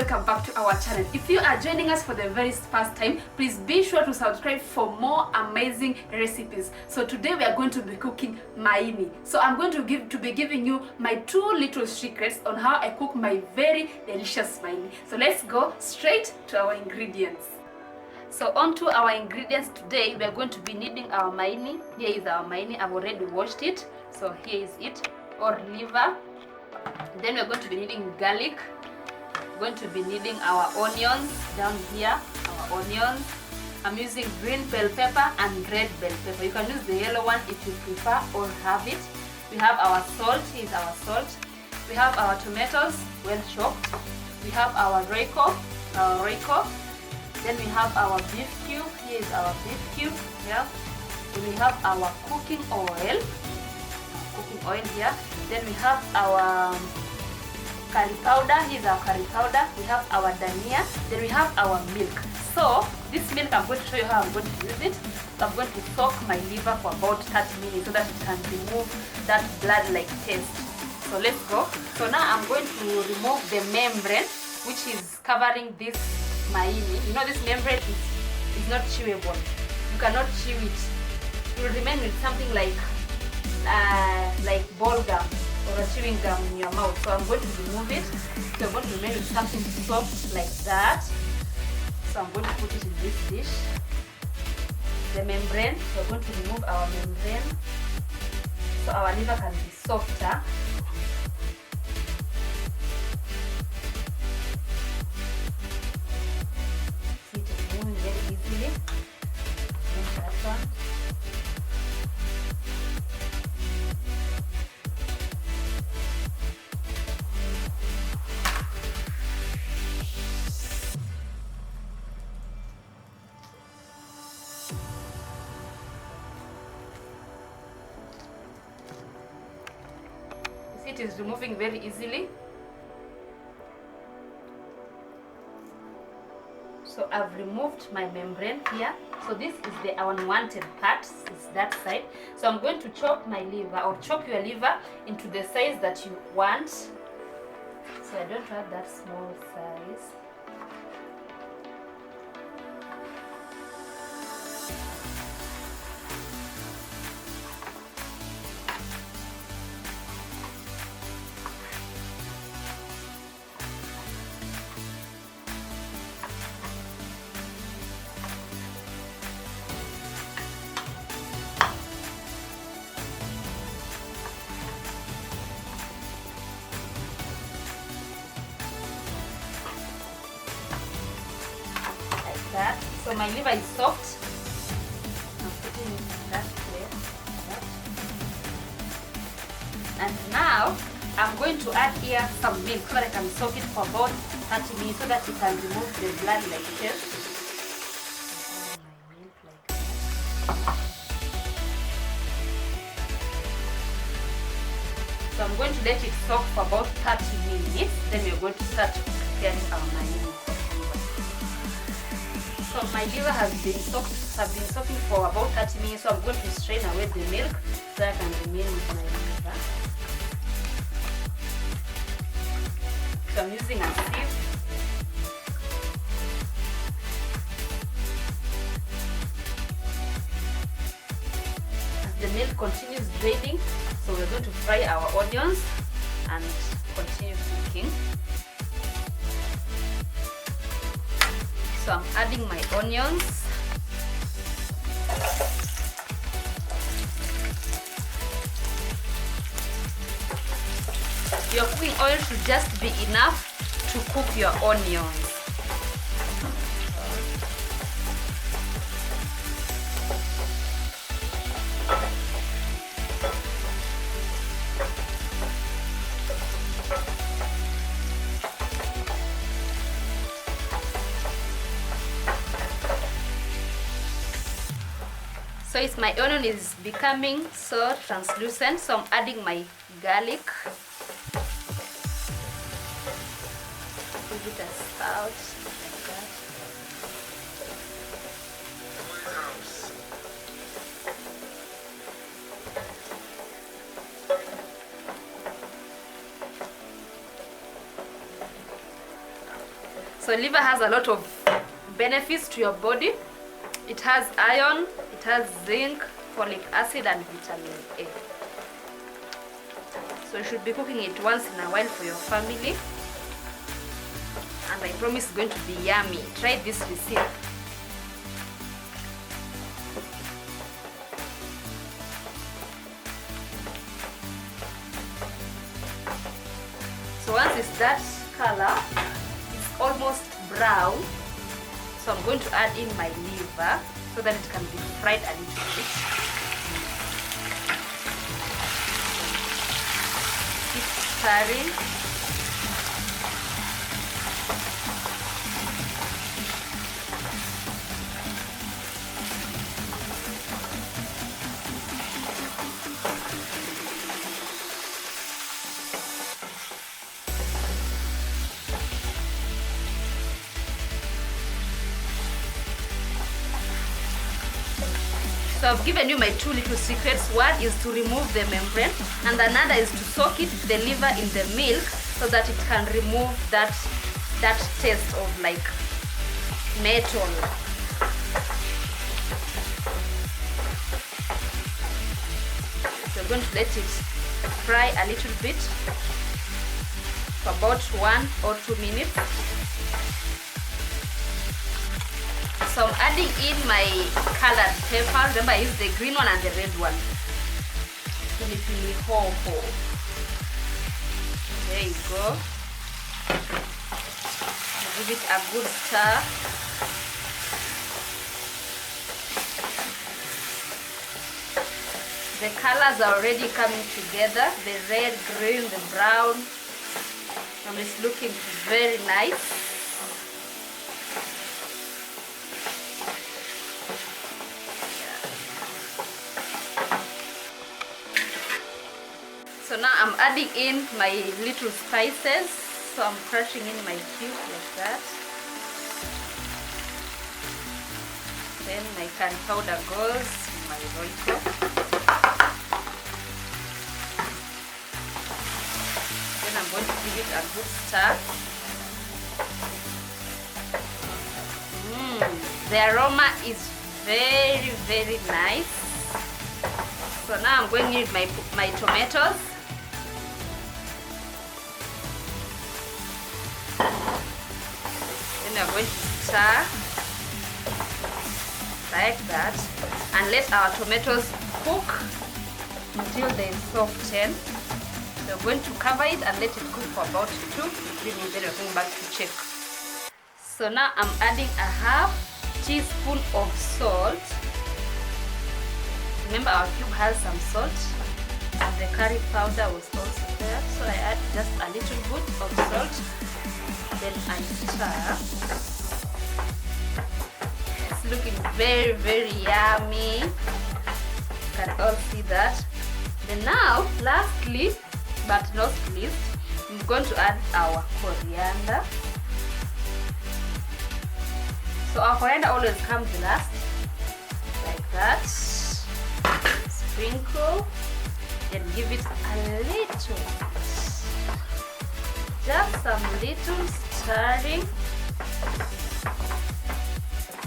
welcome back to our channel. If you are joining us for the very first time, please be sure to subscribe for more amazing recipes. So today we are going to be cooking maini. So I'm going to be giving you my 2 little secrets on how I cook my very delicious maini. So let's go straight to our ingredients. So on to our ingredients today, we are going to be needing our maini. Here is our maini. I've already washed it. So here is it, or liver. Then we're going to be needing garlic. We're going to be needing our onions down here, our onions. I'm using green bell pepper and red bell pepper. You can use the yellow one if you prefer or have it. We have our salt. Here's our salt. We have our tomatoes, well chopped. We have our Royco. Then we have our beef cube. Here is our beef cube. Yeah. Then we have our cooking oil. Here. Then we have our curry powder. Here's our curry powder. We have our dania. Then we have our milk. So this milk, I'm going to show you how I'm going to use it. So I'm going to soak my liver for about 30 minutes so that it can remove that blood-like taste. So let's go. So now I'm going to remove the membrane which is covering this maini. You know this membrane is not chewable. You cannot chew it. You will remain with something like ball gum or a chewing gum in your mouth. So I'm going to remove it. So I'm going to remain with something soft like that. So I'm going to put it in this dish. The membrane. So we're going to remove our membrane so our liver can be softer. See, it is moving very easily. And that one. It is removing very easily. So I've removed my membrane here. So this is the unwanted part, is that side. So I'm going to chop my liver, or chop your liver into the size that you want. So I don't have that small size. That. So my liver is soft. I'm putting it in that place. And now I'm going to add here some milk so that I can soak it for about 30 minutes so that it can remove the blood like this. So I'm going to let it soak for about 30 minutes. Then we're going to start preparing our maini. So my liver have been soaking for about 30 minutes. So I'm going to strain away the milk so I can remain with my liver. So I'm using a sieve. As the milk continues draining, so we're going to fry our onions and continue cooking. So I'm adding my onions. Your cooking oil should just be enough to cook your onions. So my onion is becoming so translucent, so I'm adding my garlic. Give it a spout like that. So liver has a lot of benefits to your body. It has iron, it has zinc, folic acid and vitamin A. So you should be cooking it once in a while for your family. And I promise it's going to be yummy. Try this recipe. So once it's that color, it's almost brown. So I'm going to add in my liver so that it can be fried a little bit. Keep stirring. So I've given you my two little secrets. One is to remove the membrane and another is to soak it, the liver, in the milk so that it can remove that taste of like metal. So we're going to let it fry a little bit for about 1 or 2 minutes. So I'm adding in my colored pepper. Remember, I used the green one and the red one. Pilipili, hoho. There you go. Give it a good stir. The colors are already coming together. The red, green, the brown. And it's looking very nice. So now I'm adding in my little spices. So I'm crushing in my cubes like that. Then my curry powder goes in my Royco. Then I'm going to give it a good stir. The aroma is very, very nice. So now I'm going in with my tomatoes. Then we're going to stir like that and let our tomatoes cook until they soften. So we're going to cover it and let it cook for about 2 to 3 minutes. Then we're going back to check. So now I'm adding a half teaspoon of salt. Remember, our cube has some salt and the curry powder was also there, so I add just a little bit of salt. Then I stir. It's looking very, very yummy. You can all see that. Then now, lastly but not least, I'm going to add our coriander. So our coriander always comes last, like that. Sprinkle and give it a little, just some little stirring,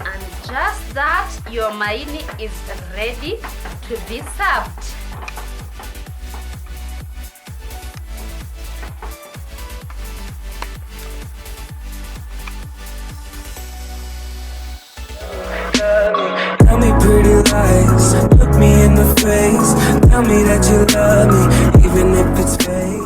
and just that, your maini is ready to be served. Tell me pretty lies, look me in the face. Tell me that you love me, even if it's fake.